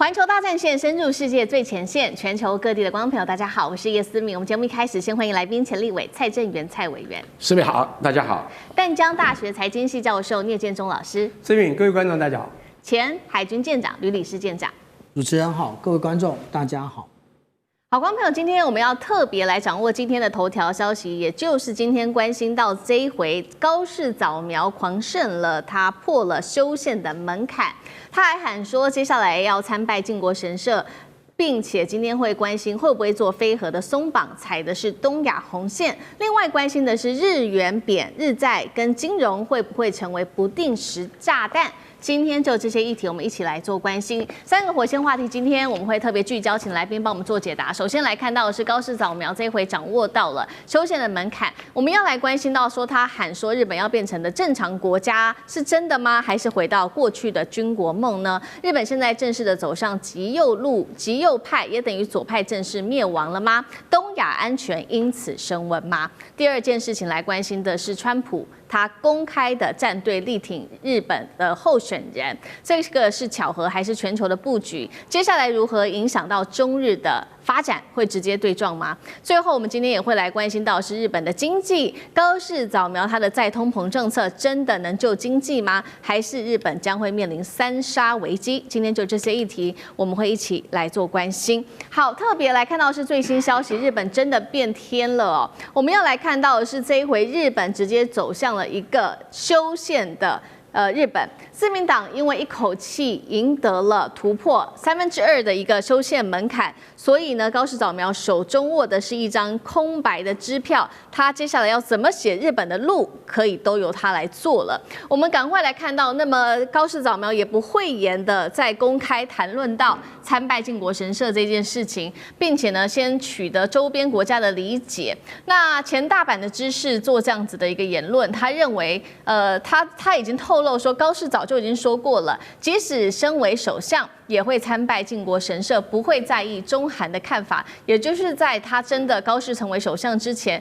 环球大战线深入世界最前线，全球各地的观众朋友，大家好，我是叶思敏。我们节目一开始先欢迎来宾前立委蔡正元蔡委员。思敏好，大家好。淡江大学财经系教授聂建中老师。思敏，各位观众大家好。前海军舰长吕礼士舰长。主持人好，各位观众大家好。好，观众朋友，今天我们要特别来掌握今天的头条消息，也就是今天关心到这一回高市早苗狂胜了，他破了修宪的门槛，他还喊说接下来要参拜靖国神社，并且今天会关心会不会做非核的松绑，踩的是东亚红线。另外关心的是日元贬、日债跟金融会不会成为不定时炸弹。今天就这些议题，我们一起来做关心。三个火线话题，今天我们会特别聚焦，请来宾帮我们做解答。首先来看到的是高市早苗这一回掌握到了修宪的门槛，我们要来关心到说他喊说日本要变成的正常国家是真的吗？还是回到过去的军国梦呢？日本现在正式的走上极右路，极右派也等于左派正式灭亡了吗？东亚安全因此升温吗？第二件事情来关心的是川普。他公开的站队力挺日本的候选人，这个是巧合还是全球的布局？接下来如何影响到中日的发展，会直接对撞吗？最后，我们今天也会来关心到是日本的经济，高市早苗他的再通膨政策真的能救经济吗？还是日本将会面临三杀危机？今天就这些议题，我们会一起来做关心。好，特别来看到是最新消息，日本真的变天了哦。我们要来看到的是这一回日本直接走向了一个修宪的。日本自民党因为一口气赢得了突破2/3的一个修宪门槛，所以呢，高市早苗手中握的是一张空白的支票，他接下来要怎么写日本的路，可以都由他来做了。我们赶快来看到，那么高市早苗也不讳言的在公开谈论到参拜靖国神社这件事情，并且呢，先取得周边国家的理解。那前大阪的知事做这样子的一个言论，他认为，他已经透露说，高市早就已经说过了，即使身为首相，也会参拜靖国神社，不会在意中韩的看法。也就是在他真的高市成为首相之前，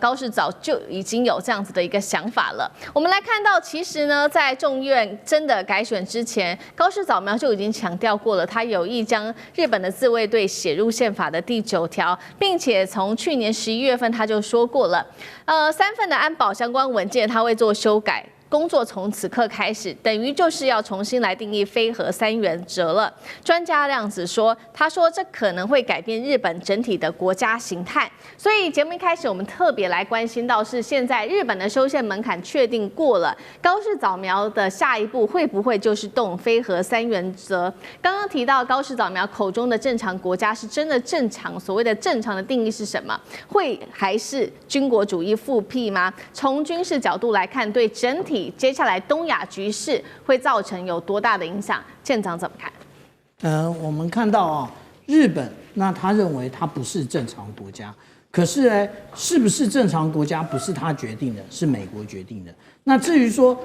高市早就已经有这样子的一个想法了。我们来看到，其实呢，在众院真的改选之前，高市早苗就已经强调过了，他有意将日本的自卫队写入宪法的第9条，并且从去年11月份他就说过了，3份的安保相关文件他会做修改。工作从此刻开始，等于就是要重新来定义非核3原则了。专家亮子说，他说这可能会改变日本整体的国家形态。所以节目一开始，我们特别来关心到是现在日本的修宪门槛确定过了，高市早苗的下一步会不会就是动非核3原则？刚刚提到高市早苗口中的正常国家是真的正常，所谓的正常的定义是什么？会还是军国主义复辟吗？从军事角度来看，对整体接下来东亚局势会造成有多大的影响？舰长怎么看？我们看到啊，日本那他认为他不是正常国家，可是呢，是不是正常国家不是他决定的，是美国决定的。那至于说，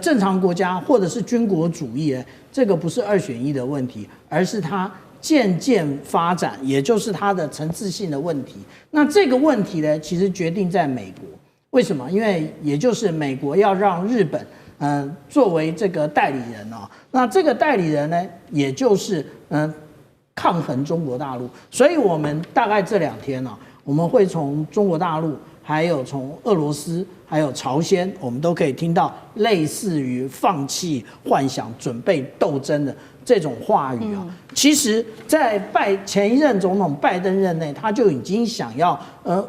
正常国家或者是军国主义呢，这个不是2选1的问题，而是它渐渐发展，也就是它的层次性的问题。那这个问题呢，其实决定在美国。为什么？因为也就是美国要让日本，作为这个代理人哦，那这个代理人呢，也就是抗衡中国大陆。所以我们大概这2天呢，我们会从中国大陆，还有从俄罗斯，还有朝鲜，我们都可以听到类似于放弃幻想、准备斗争的这种话语啊。其实，在前一任总统拜登任内，他就已经想要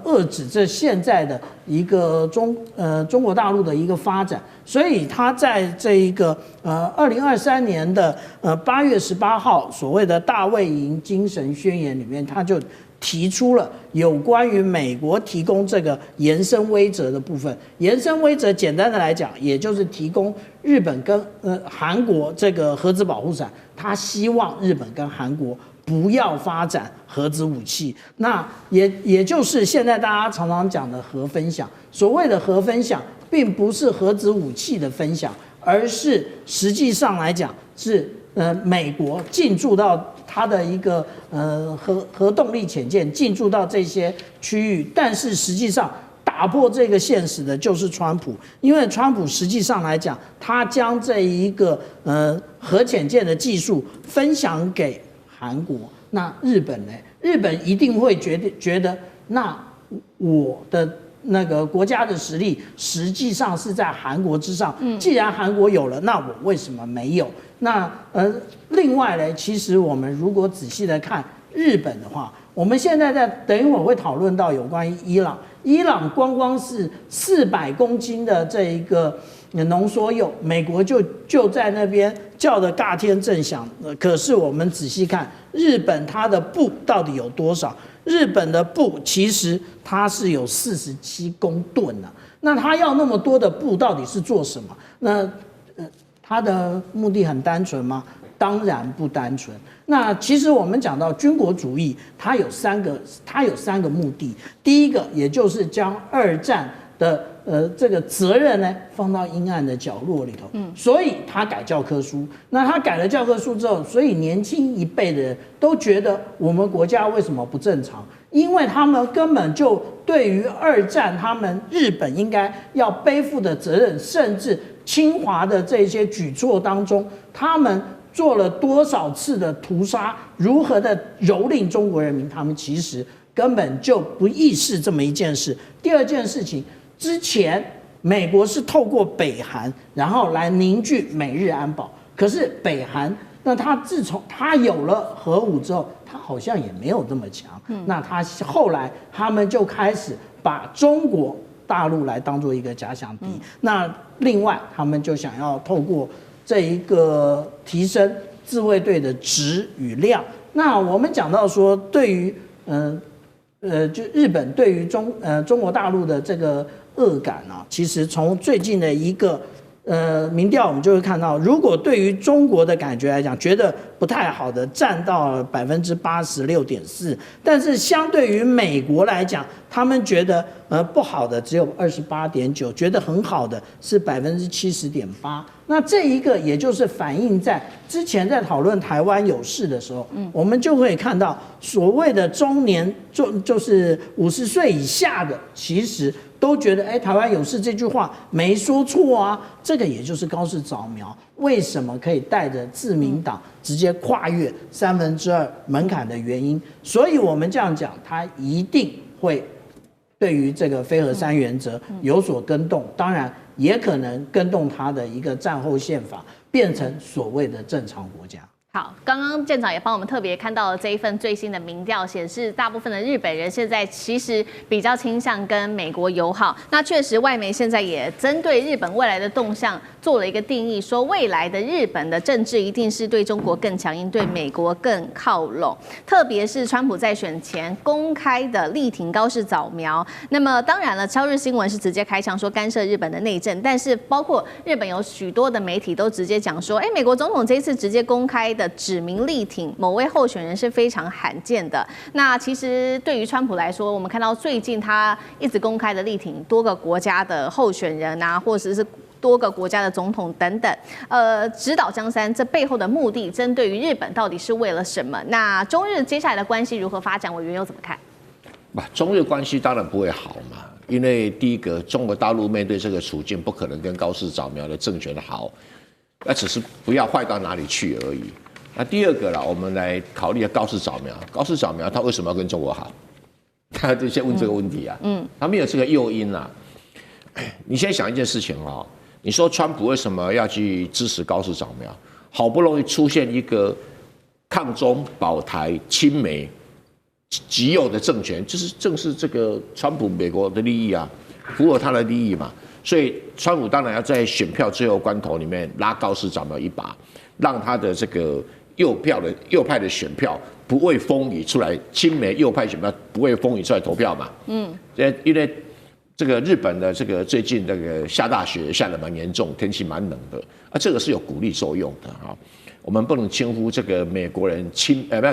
遏制这现在的一个中国大陆的一个发展，所以他在这一个2023年的8月18号所谓的大卫营精神宣言里面，他就提出了有关于美国提供这个延伸威慑的部分。延伸威慑简单的来讲，也就是提供日本跟韩国这个核子保护伞，他希望日本跟韩国不要发展核子武器。那也就是现在大家常常讲的核分享。所谓的核分享，并不是核子武器的分享，而是实际上来讲是美国进驻到它的一个核动力潜舰进驻到这些区域，但是实际上打打破这个现实的就是川普，因为川普实际上来讲，他将这一个核潜舰的技术分享给韩国，那日本呢？日本一定会觉得，那我的那个国家的实力实际上是在韩国之上。既然韩国有了，那我为什么没有？那另外呢，其实我们如果仔细的看日本的话，我们现在等一会儿会讨论到有关于伊朗。伊朗光是400公斤的这一个浓缩铀，美国就在那边叫得尬天正响。可是我们仔细看日本，它的布到底有多少？日本的布其实它是有47公吨啊。那它要那么多的布到底是做什么？那它的目的很单纯吗？当然不单纯。那其实我们讲到军国主义，它有三个目的。第一个，也就是将二战的这个责任呢放到阴暗的角落里头。所以他改教科书。那他改了教科书之后，所以年轻一辈的人都觉得我们国家为什么不正常？因为他们根本就对于二战，他们日本应该要背负的责任，甚至侵华的这些举措当中，他们做了多少次的屠杀，如何的蹂躏中国人民，他们其实根本就不意识这么一件事。第二件事情，之前美国是透过北韩，然后来凝聚美日安保。可是北韩，那他自从他有了核武之后，他好像也没有这么强。那他后来他们就开始把中国大陆来当做一个假想敌。那另外他们就想要透过这一个提升自卫队的质与量。那我们讲到说，对于就日本对于中国大陆的这个恶感啊，其实从最近的一个民调，我们就会看到，如果对于中国的感觉来讲，觉得不太好的占到了86.4%，但是相对于美国来讲，他们觉得不好的只有28.9%，觉得很好的是70.8%。那这一个也就是反映在之前在讨论台湾有事的时候，我们就会看到所谓的中年就是50岁以下的，其实都觉得台湾有事这句话没说错啊。这个也就是高市早苗为什么可以带着自民党直接跨越2/3门槛的原因。所以我们这样讲，他一定会对于这个非核三原则有所更动，当然也可能更动他的一个战后宪法，变成所谓的正常国家。好，刚刚舰长也帮我们特别看到了这一份最新的民调，显示大部分的日本人现在其实比较倾向跟美国友好。那确实，外媒现在也针对日本未来的动向做了一个定义，说未来的日本的政治一定是对中国更强硬，对美国更靠拢。特别是川普在选前公开的力挺高市早苗。那么当然了，朝日新闻是直接开枪说干涉日本的内政，但是包括日本有许多的媒体都直接讲说，美国总统这一次直接公开的指名力挺某位候选人是非常罕见的。那其实对于川普来说，我们看到最近他一直公开的力挺多个国家的候选人啊，或者是多个国家的总统等等，指导江山，这背后的目的，针对于日本到底是为了什么？那中日接下来的关系如何发展？委员又怎么看？中日关系当然不会好嘛，因为第一个，中国大陆面对这个处境，不可能跟高市早苗的政权好，那只是不要坏到哪里去而已。那第二个啦，我们来考虑高市早苗。高市早苗他为什么要跟中国好？他就先问这个问题啊。他没有这个诱因啊。你先想一件事情啊，你说川普为什么要去支持高市早苗？好不容易出现一个抗中保台亲美极右的政权，正是这个川普美国的利益啊，符合他的利益嘛。所以川普当然要在选票最后关头里面拉高市早苗一把，让他的这个右派的选票不畏风雨出来，亲美右派选票不畏风雨出来投票嘛。因为这个日本的这个最近这个下大雪下得蛮严重，天气蛮冷的这个是有鼓励作用的啊。我们不能轻忽这个美国人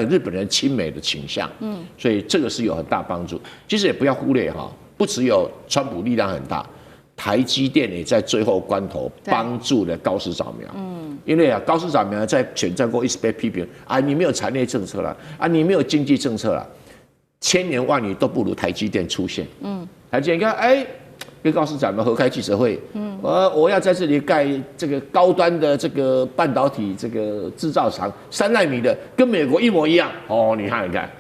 日本人亲美的倾向，所以这个是有很大帮助。其实也不要忽略不只有川普力量很大，台积电也在最后关头帮助了高市早苗。因为高市早苗在选战过一直被批评你没有产业政策了你没有经济政策了。千年万里都不如台积电出现。台积电你看，跟高市长们合开记者会，我要在这里盖这个高端的这个半导体这个制造厂，3奈米的，跟美国一模一样。你看，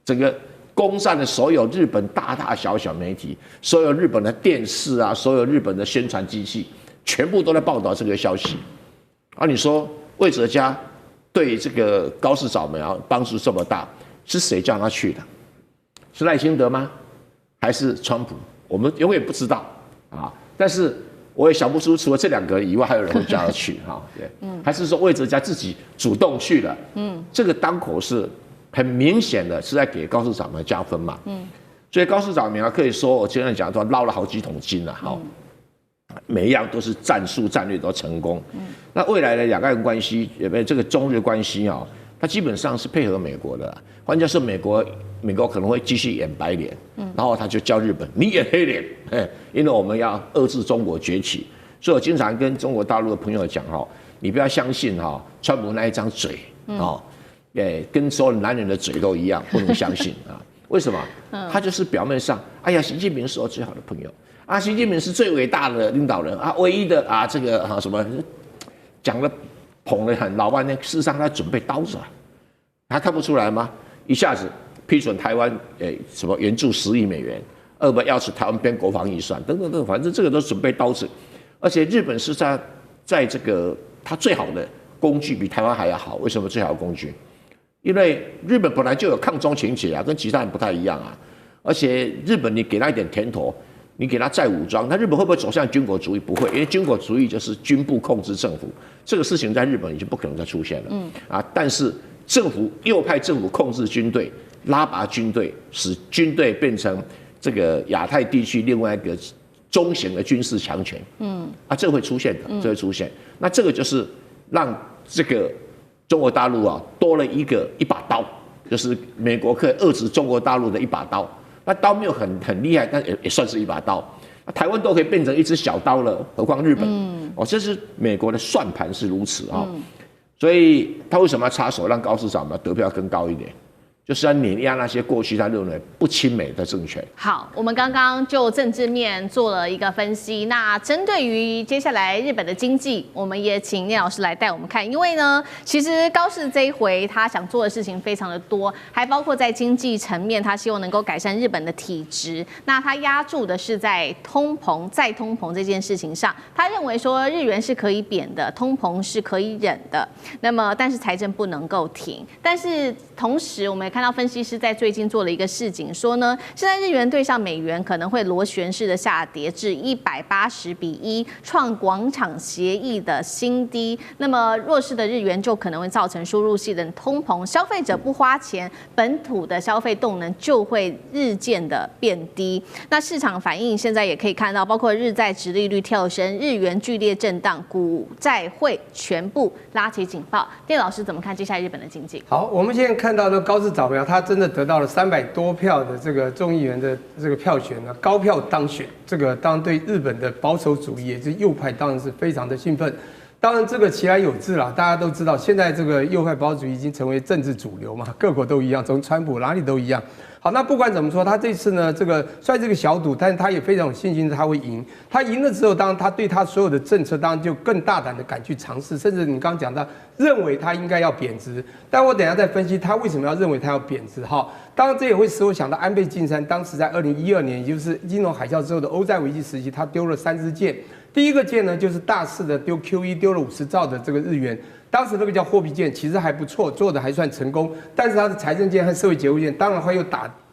整个攻占了所有日本大大小小媒体，所有日本的电视啊，所有日本的宣传机器，全部都在报道这个消息。你说魏哲家对这个高市早苗帮助这么大，是谁叫他去的？是赖清德吗？还是川普？我们永远不知道啊。但是我也想不出，除了这2个以外，还有人会叫他去哈。对，还是说魏哲家自己主动去了？这个当口是很明显的是在给高市早苗加分嘛。所以高市早苗可以说，我今天讲说捞了好几桶金了哈。每一样都是战术战略都成功。那未来的两岸关系，这个中日关系啊，它基本上是配合美国的啦。换句话说，美国可能会继续演白脸，然后他就叫日本你演黑脸，因为我们要遏制中国崛起。所以我经常跟中国大陆的朋友讲哈，你不要相信哈川普那一张嘴啊，跟所有男人的嘴都一样，不能相信啊。为什么？他就是表面上，哎呀，习近平是我最好的朋友。习近平是最伟大的领导人唯一的这个什么讲了捧了很老半天，事实上他准备刀子他看不出来吗？一下子批准台湾什么援助10亿美元，2要求台湾编国防预算等等等，反正这个都准备刀子。而且日本是在这个他最好的工具比台湾还要好，为什么最好的工具？因为日本本来就有抗中情节跟其他人不太一样而且日本你给他一点甜头。你给他再武装，那日本会不会走向军国主义？不会，因为军国主义就是军部控制政府，这个事情在日本已经不可能再出现了。但是右派政府控制军队，拉拔军队，使军队变成这个亚太地区另外一个中型的军事强权。这会出现的，这会出现。那这个就是让这个中国大陆多了一把刀，就是美国可以遏制中国大陆的一把刀。那刀没有很厉害，但也算是一把刀。台湾都可以变成一只小刀了，何况日本？这是美国的算盘是如此所以他为什么要插手让高市早苗得票更高一点？就是要碾压那些过去他认为不亲美的政权。好，我们刚刚就政治面做了一个分析。那针对于接下来日本的经济，我们也请聂老师来带我们看。因为呢，其实高市这一回他想做的事情非常的多，还包括在经济层面，他希望能够改善日本的体质。那他压住的是在再通膨这件事情上，他认为说日元是可以贬的，通膨是可以忍的。那么，但是财政不能够停。但是同时，我们看到分析师在最近做了一个示警，说呢，现在日元对上美元可能会螺旋式的下跌至180:1，创广场协议的新低。那么弱势的日元就可能会造成输入性的通膨，消费者不花钱，本土的消费动能就会日渐的变低。那市场反应现在也可以看到，包括日债殖利率跳升，日元剧烈震荡，股债汇全部拉起警报。聂老师怎么看接下来日本的经济？好，我们现在看到的高市早苗，他真的得到了300多票的这个众议员的这个票选呢，高票当选。这个当然对日本的保守主义也是右派，当然是非常的兴奋。当然这个其来有自啦，大家都知道，现在这个右派保守主义已经成为政治主流嘛，各国都一样，从川普哪里都一样。好，那不管怎么说，他这次呢，这个虽然这个小赌，但是他也非常有信心他会赢。他赢了之后，当然他对他所有的政策，当然就更大胆的敢去尝试，甚至你刚刚讲到，认为他应该要贬值。但我等一下再分析他为什么要认为他要贬值。哈，当然这也会使我想到安倍晋三当时在2012年，也就是金融海啸之后的欧债危机时期，他丢了3支箭。第一个箭呢，就是大肆的丢 QE， 丢了50兆的这个日元。当时那个叫货币剑，其实还不错，做的还算成功。但是它的财政剑和社会结构剑，当然会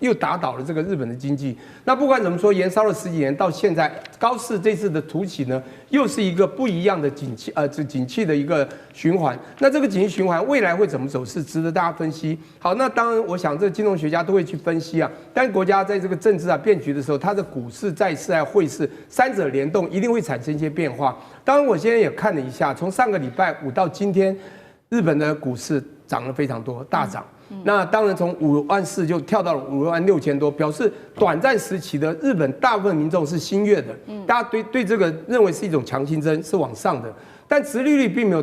又打倒了这个日本的经济。那不管怎么说，延烧了10几年，到现在高市这次的突起呢，又是一个不一样的景气的一个循环。那这个景气循环未来会怎么走，是值得大家分析。好，那当然我想这个金融学家都会去分析啊。但国家在这个政治变局的时候，它的股市、债市汇市三者联动，一定会产生一些变化。当然我现在也看了一下，从上个礼拜5到今天，日本的股市涨了非常多，大涨。那当然从5.4万就跳到了5.6万多，表示短暂时期的日本大部分民众是心悦的，大家对这个认为是一种强心针，是往上的。但殖利率并没有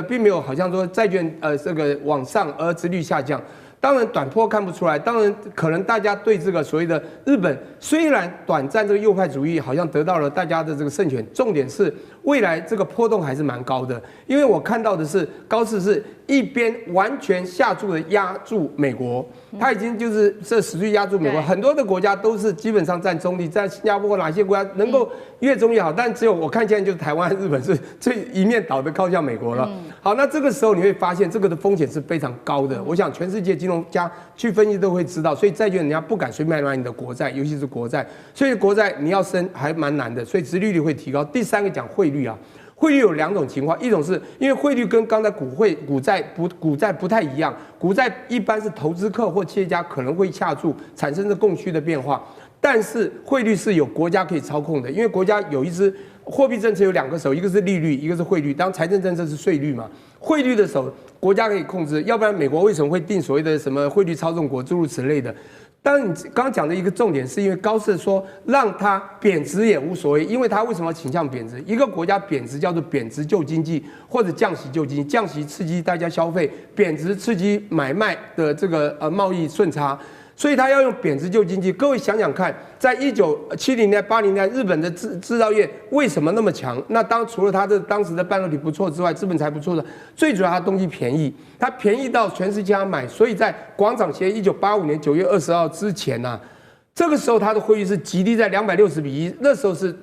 并没有好像说债券这个往上而殖利率下降。当然短波看不出来，当然可能大家对这个所谓的日本虽然短暂这个右派主义好像得到了大家的这个胜权，重点是未来这个波动还是蛮高的。因为我看到的是高市是一边完全下注的压住美国，他已经就是这死去压住美国，很多的国家都是基本上站中立，在新加坡哪些国家能够越中越好，但只有我看现在就是台湾、日本是最一面倒的靠向美国了。好，那这个时候你会发现这个的风险是非常高的。我想全世界金融家去分析都会知道，所以债券人家不敢随便买你的国债，尤其是国债，所以国债你要升还蛮难的，所以殖利率会提高。第三个讲汇率啊。汇率有2种情况，一种是因为汇率跟刚才股债不太一样，股债一般是投资客或企业家可能会下注，产生的供需的变化，但是汇率是有国家可以操控的，因为国家有一支货币政策有2个手，一个是利率，一个是汇率，当财政政策是税率嘛，汇率的手国家可以控制，要不然美国为什么会定所谓的什么汇率操纵国诸如此类的。当然，你刚刚讲的一个重点，是因为高市说让它贬值也无所谓，因为它为什么要倾向贬值？一个国家贬值叫做贬值救经济，或者降息救经济，降息刺激大家消费，贬值刺激买卖的这个贸易顺差。所以他要用贬值救经济。各位想想看，在1970年代、80年代，日本的制造业为什么那么强？那除了它的当时的半导体不错之外，资本才不错的，最主要它东西便宜，它便宜到全世界要买。所以在广场协议1985年9月20号之前啊，这个时候它的汇率是极低在260比1，那时候是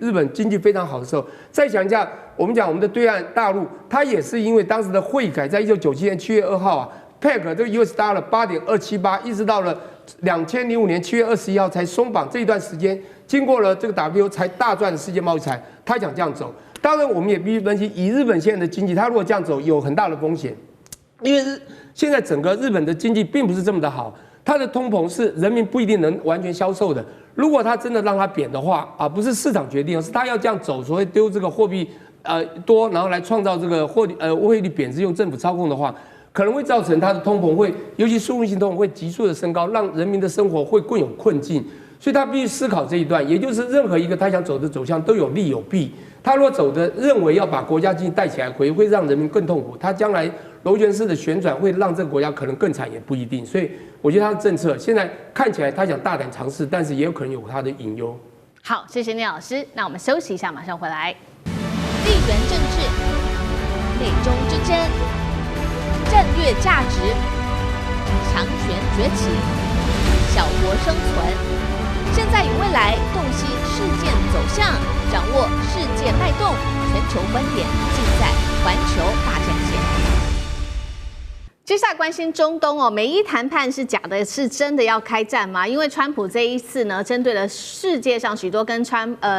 日本经济非常好的时候。再想一下，我们讲我们的对岸大陆，它也是因为当时的汇改在1997年7月2号啊。PEG 这个 US dollar 8.278，一直到了2005年7月21号才松绑，这一段时间经过了这个 WTO 才大赚世界贸易财。他想这样走，当然我们也必须分析，以日本现在的经济，他如果这样走有很大的风险，因为现在整个日本的经济并不是这么的好，它的通膨是人民不一定能完全销售的。如果他真的让它贬的话啊，不是市场决定，是他要这样走，所谓丢这个货币多，然后来创造这个汇率贬值，用政府操控的话。可能会造成它的通膨会，尤其输入性通膨会急速的升高，让人民的生活会更有困境。所以他必须思考这一段，也就是任何一个他想走的走向都有利有弊。他如果走的认为要把国家经济带起来，会让人民更痛苦。他将来螺旋式的旋转会让这个国家可能更惨，也不一定。所以我觉得他的政策现在看起来他想大胆尝试，但是也有可能有他的隐忧。好，谢谢聂老师。那我们休息一下，马上回来。地缘政治，美中之争。战略价值，强权崛起，小国生存，现在与未来洞悉事件走向，掌握世界脉动，全球观点尽在环球大战线。接下来关心中东哦，美伊谈判是假的，是真的要开战吗？因为川普这一次呢，针对了世界上许多跟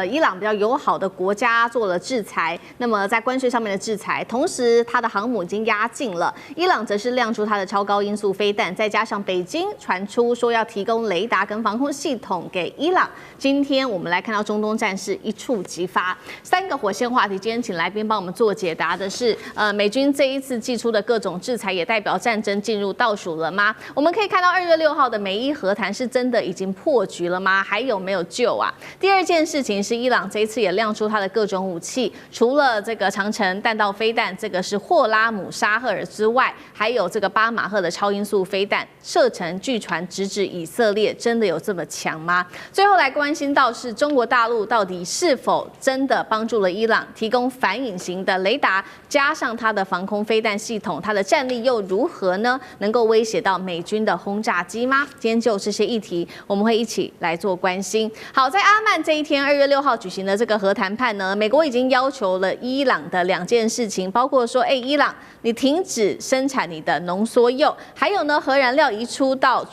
伊朗比较友好的国家做了制裁，那么在关税上面的制裁，同时它的航母已经压境了，伊朗则是亮出它的超高音速飞弹，再加上北京传出说要提供雷达跟防空系统给伊朗。今天我们来看到中东战事一触即发，3个火线话题，今天请来宾帮我们做解答的是，美军这一次祭出的各种制裁，也代表战争进入倒数了吗？我们可以看到2月6号的美伊和谈是真的已经破局了吗？还有没有救啊？第二件事情是伊朗这一次也亮出它的各种武器，除了这个长程弹道飞弹，这个是霍拉姆沙赫尔之外，还有这个8马赫的超音速飞弹，射程据传直指以色列，真的有这么强吗？最后来关心到是中国大陆到底是否真的帮助了伊朗提供反隐形的雷达，加上它的防空飞弹系统，它的战力又如何呢？能够威胁到美军的轰炸机吗？今天就这些议题，我们会一起来做关心。好，在阿曼这一天，2月6号举行的这个核谈判呢，美国已经要求了伊朗的2件事情，包括说，伊朗你停止生产你的浓缩铀，还有呢，核燃料移出到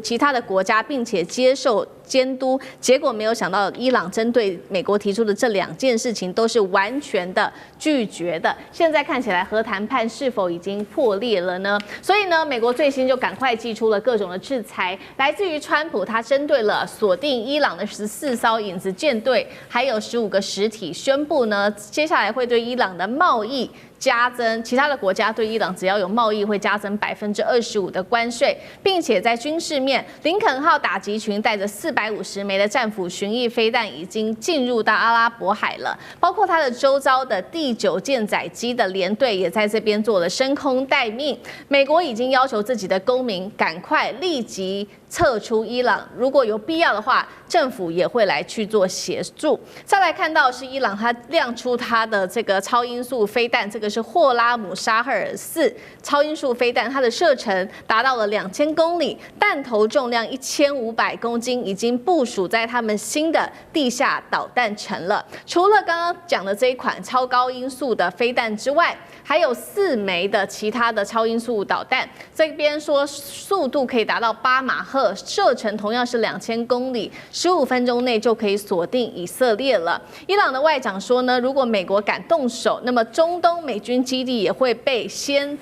其他的国家，并且接受监督。结果没有想到，伊朗针对美国提出的这2件事情都是完全的拒绝的。现在看起来，核谈判是否已经破裂了呢？所以呢，美国最新就赶快祭出了各种的制裁，来自于川普，他针对了锁定伊朗的14艘影子舰队，还有15个实体，宣布呢，接下来会对伊朗的贸易加增，其他的国家对伊朗只要有贸易会加增25%的关税，并且在军事面，林肯号打击群带着450枚的战斧巡弋飞弹已经进入到阿拉伯海了，包括它的周遭的第9舰载机的联队也在这边做了升空待命。美国已经要求自己的公民赶快立即撤出伊朗，如果有必要的话，政府也会来去做协助。再来看到是伊朗，它亮出它的这个超音速飞弹，这个是霍拉姆沙赫尔4超音速飞弹，它的射程达到了2000公里，弹头重量1500公斤，已经部署在他们新的地下导弹城了。除了刚刚讲的这一款超高音速的飞弹之外，还有4枚的其他的超音速导弹，这边说速度可以达到8马赫，射程同样是2000公里，15分钟内就可以锁定以色列了。伊朗的外长说呢，如果美国敢动手，那么中东美军基地也会被先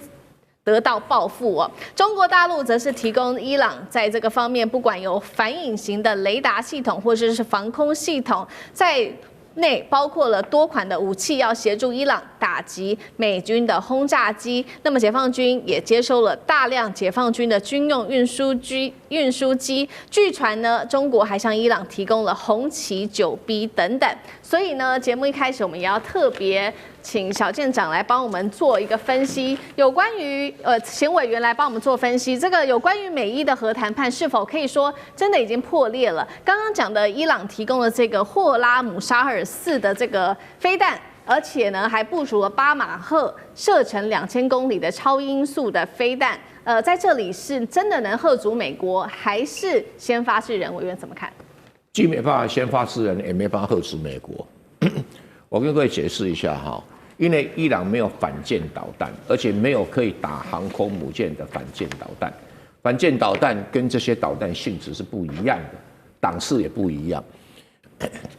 得到报复哦。中国大陆则是提供伊朗在这个方面，不管有反隐形的雷达系统或者是防空系统，在内包括了多款的武器，要协助伊朗打击美军的轰炸机。那么解放军也接收了大量解放军的军用运输机。据传呢，中国还向伊朗提供了红旗9B 等等。所以呢，节目一开始我们也要特别请小舰长来帮我们做一个分析，有关于前委员来帮我们做分析，这个有关于美伊的核谈判是否可以说真的已经破裂了？刚刚讲的伊朗提供了这个霍拉姆沙赫尔4的这个飞弹，而且呢还部署了8马赫、射程2000公里的超音速的飞弹，在这里是真的能吓阻美国，还是先发制人？委员怎么看？既没办法先发制人，也没办法吓阻美国。我跟各位解释一下哈，因为伊朗没有反舰导弹，而且没有可以打航空母舰的反舰导弹。反舰导弹跟这些导弹性质是不一样的，档次也不一样。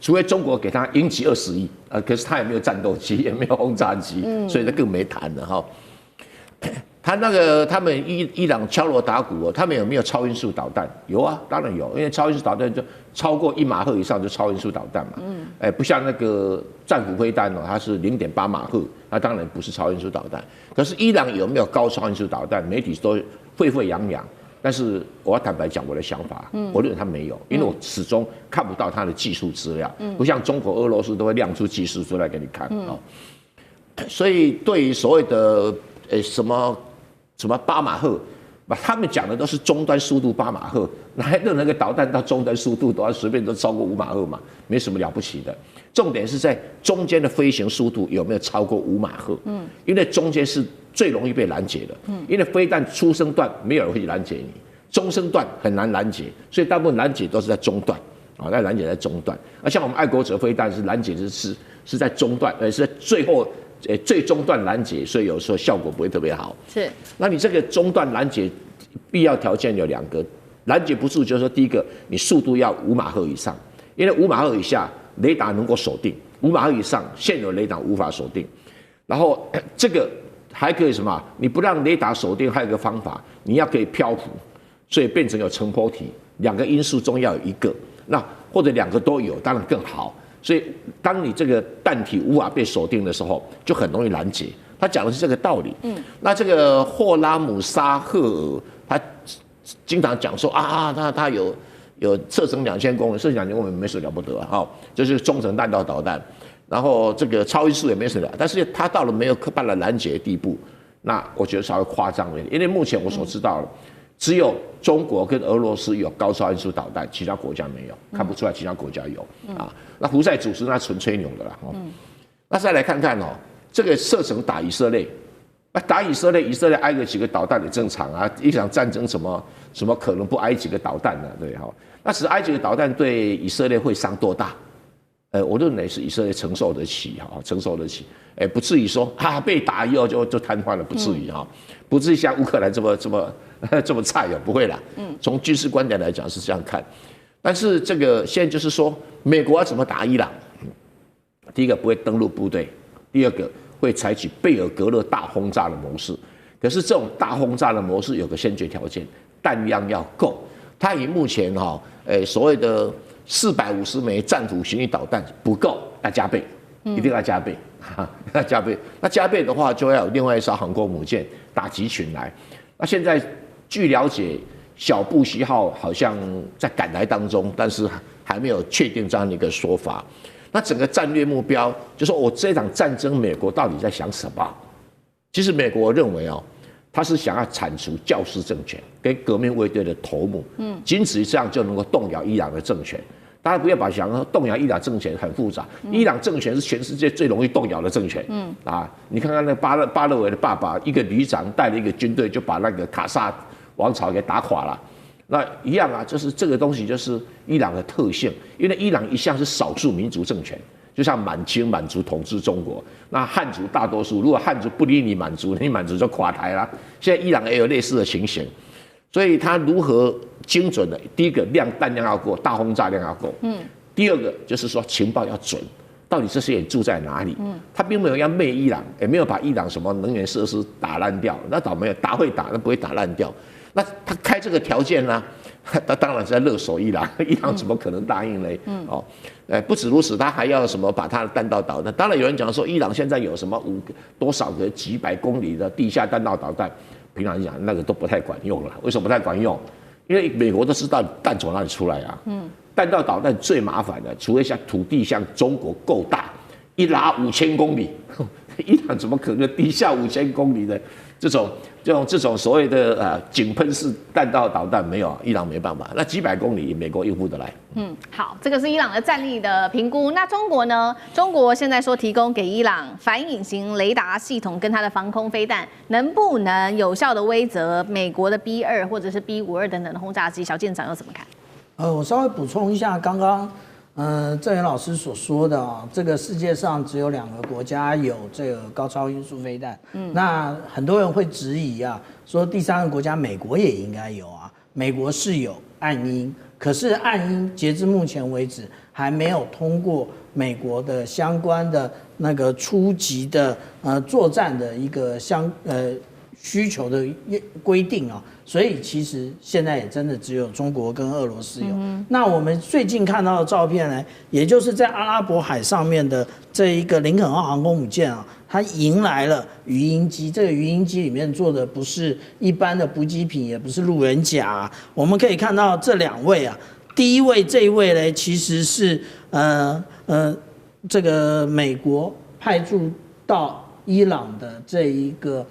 除非中国给他鹰击20亿，可是他也没有战斗机，也没有轰炸机，所以他更没谈了哈。他们伊朗敲锣打鼓哦，他们有没有超音速导弹？有啊，当然有，因为超音速导弹就超过1马赫以上就超音速导弹嘛。不像那个战斧飞弹哦，它是0.8马赫，那当然不是超音速导弹。可是伊朗有没有高超音速导弹？媒体都沸沸扬扬。但是我要坦白讲我的想法，我认为他没有，因为我始终看不到他的技术资料，不像中国、俄罗斯都会亮出技术资料给你看哦。所以对于所谓的什么8马赫，他们讲的都是终端速度8马赫，任何个导弹到终端速度都要随便都超过5马赫嘛，没什么了不起的。重点是在中间的飞行速度有没有超过5马赫？因为中间是最容易被拦截的。因为飞弹初升段没有人会拦截你，中升段很难拦截，所以大部分拦截都是在中段啊，那拦截在中段。而像我们爱国者飞弹是拦截是在中段，是在最后最中段拦截，所以有时候效果不会特别好。是，那你这个中段拦截必要条件有2个，拦截不住就是说，第一个你速度要5马赫以上，因为5马赫以下雷达能够锁定，5马赫以上现有雷达无法锁定。然后这个还可以什么？你不让雷达锁定，还有一个方法，你要可以漂浮，所以变成有成波体，2个因素中要有1个，那或者2个都有，当然更好。所以当你这个弹体无法被锁定的时候，就很容易拦截。他讲的是这个道理。那这个霍拉姆沙赫尔，他经常讲说他有射程2000公里，射程2000公里没什么了不得哈，就是中程弹道导弹。然后这个超音速也没什么了，但是他到了没有办法拦截的地步，那我觉得稍微夸张了一点。因为目前我所知道的，只有中国跟俄罗斯有高超音速导弹，其他国家没有，看不出来其他国家有啊。那胡塞组织那纯吹牛的啦。那再来看看哦，这个射程打以色列，打以色列，以色列挨个几个导弹也正常啊。一场战争什么可能不挨几个导弹呢？对哈，那只挨几个导弹对以色列会伤多大？我认为是以色列承受得起哈，承受得起，不至于说被打以后就瘫痪了，不至于哈，不至于像乌克兰这么菜哦，不会啦。从军事观点来讲是这样看，但是这个现在就是说，美国要怎么打伊朗？第一个不会登陆部队，第二个会采取贝尔格勒大轰炸的模式。可是这种大轰炸的模式有个先决条件，弹量要够。它以目前所谓的450枚战斧巡弋导弹不够，要加倍，一定要加倍。那加倍，那加倍的话，就要有另外一艘航空母舰打集群来。那现在据了解，小布希号好像在赶来当中，但是还没有确定这样的一个说法。那整个战略目标，就说我这场战争，美国到底在想什么？其实美国认为他是想要铲除教士政权跟革命卫队的头目，仅此于这样就能够动摇伊朗的政权。大家不要把想说动摇伊朗政权很复杂，伊朗政权是全世界最容易动摇的政权。你看看那巴勒维的爸爸，一个旅长带了一个军队就把那个卡萨王朝给打垮了。那一样就是这个东西就是伊朗的特性，因为伊朗一向是少数民族政权，就像满清满族统治中国，那汉族大多数，如果汉族不理你满族，你满族就垮台了。现在伊朗也有类似的情形，所以它如何精准的，第一个弹量要够，大轰炸量要够，第二个就是说情报要准，到底这些人住在哪里？他并没有要灭伊朗，也没有把伊朗什么能源设施打烂掉，那倒没有，打会打，那不会打烂掉。那他开这个条件呢？他当然是在勒索伊朗，伊朗怎么可能答应呢？不止如此，他还要什么把他的弹道导弹？当然有人讲说，伊朗现在有什么多少个几百公里的地下弹道导弹，平常讲那个都不太管用了。为什么不太管用？因为美国都知道弹从哪里出来啊。弹道导弹最麻烦的，除非像土地像中国够大，一拉5000公里，伊朗怎么可能地下5000公里的这种所谓的井喷式弹道导弹没有，伊朗没办法。那几百公里美国应付得来。好，这个是伊朗的战力的评估。那中国呢？中国现在说提供给伊朗反隐形雷达系统跟它的防空飞弹，能不能有效的威慑美国的 B2或者是 B52等等的轰炸机？小舰长又怎么看？我稍微补充一下刚刚郑源老师所说的这个世界上只有2个国家有这个高超音速飞弹。那很多人会质疑说第3个国家美国也应该有美国是有暗鹰，可是暗鹰截至目前为止还没有通过美国的相关的那个初级的作战的一个需求的规定所以其实现在也真的只有中国跟俄罗斯有。那我们最近看到的照片呢，也就是在阿拉伯海上面的这一个林肯号航空母舰它迎来了鱼鹰机。这个鱼鹰机里面坐的不是一般的补给品，也不是路人甲我们可以看到这2位第一位这一位呢，其实是这个美国派驻到伊朗的这一个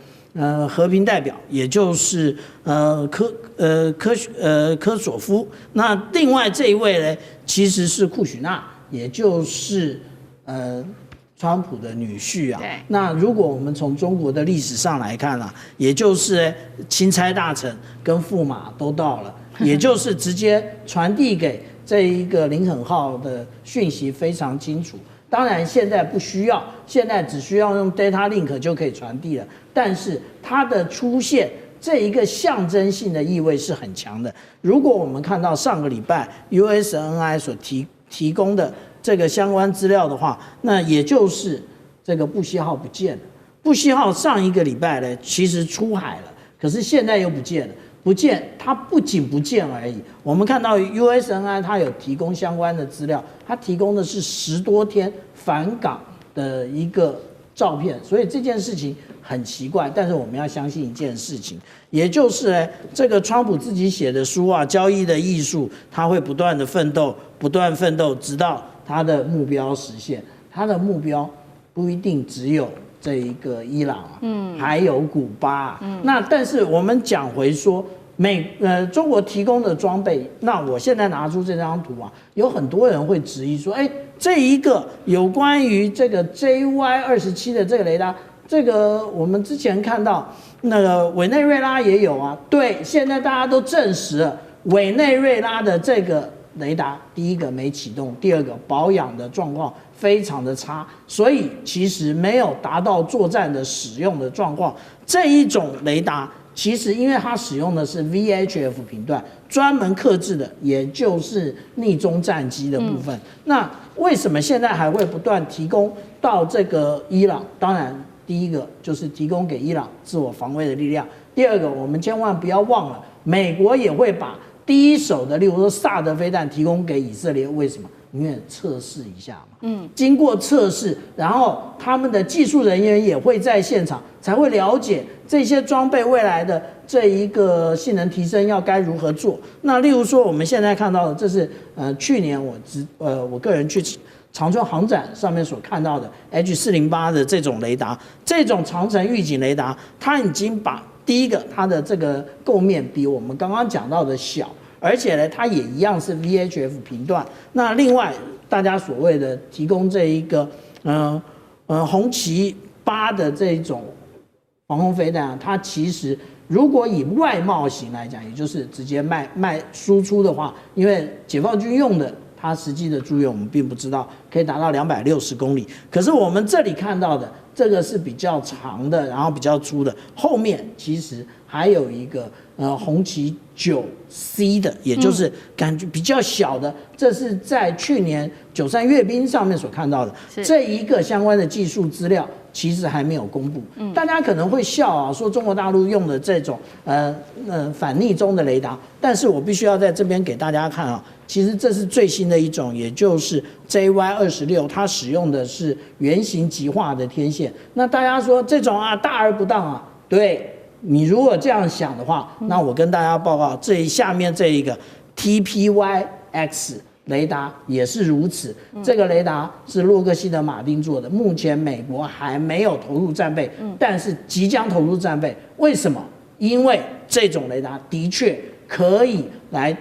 和平代表，也就是科索夫。那另外这一位呢，其实是库许纳，也就是川普的女婿那如果我们从中国的历史上来看也就是钦差大臣跟驸马都到了，也就是直接传递给这一个林肯号的讯息非常清楚。当然现在不需要，现在只需要用 data link 就可以传递了。但是它的出现这一个象征性的意味是很强的。如果我们看到上个礼拜 USNI 所提供的这个相关资料的话，那也就是这个布希号不见了。布希号上一个礼拜呢，其实出海了，可是现在又不见了。不见，它不仅不见而已。我们看到 USNI 它有提供相关的资料，它提供的是10多天返港的一个照片，所以这件事情很奇怪。但是我们要相信一件事情，也就是这个川普自己写的书交易的艺术，他会不断的奋斗，不断奋斗，直到他的目标实现。他的目标不一定只有这一个伊朗还有古巴那但是我们讲回说中国提供的装备，那我现在拿出这张图有很多人会质疑说，这一个有关于这个 JY27的这个雷达，这个我们之前看到那个委内瑞拉也有对，现在大家都证实了委内瑞拉的这个雷达，第一个没启动，第二个保养的状况非常的差，所以其实没有达到作战的使用的状况。这一种雷达其实因为它使用的是 VHF 频段，专门客制的，也就是逆中战机的部分。那为什么现在还会不断提供到这个伊朗？当然，第一个就是提供给伊朗自我防卫的力量，第二个我们千万不要忘了，美国也会把第一手的，例如说萨德飞弹提供给以色列，为什么？因为测试一下嘛，经过测试，然后他们的技术人员也会在现场，才会了解这些装备未来的这一个性能提升要该如何做。那例如说我们现在看到的，这是去年我个人去长春航展上面所看到的 H408的这种雷达，这种长程预警雷达，它已经把第一个它的这个构面比我们刚刚讲到的小。而且呢，它也一样是 VHF 频段。那另外，大家所谓的提供这一个红旗8的这种防空飞弹啊，它其实如果以外贸型来讲，也就是直接卖输出的话，因为解放军用的，它实际的驻用我们并不知道，可以达到260公里。可是我们这里看到的这个是比较长的，然后比较粗的，后面其实还有一个红旗9C 的，也就是感觉比较小的，这是在去年93阅兵上面所看到的这一个相关的技术资料。其实还没有公布，大家可能会笑啊，说中国大陆用的这种反逆中的雷达，但是我必须要在这边给大家看啊，其实这是最新的一种，也就是 JY26，它使用的是圆形极化的天线。那大家说这种啊大而不当啊，对你如果这样想的话，那我跟大家报告，下面这一个 TPY-X。雷达也是如此，这个雷达是洛克希德马丁做的，目前美国还没有投入战备，但是即将投入战备。为什么？因为这种雷达的确可以来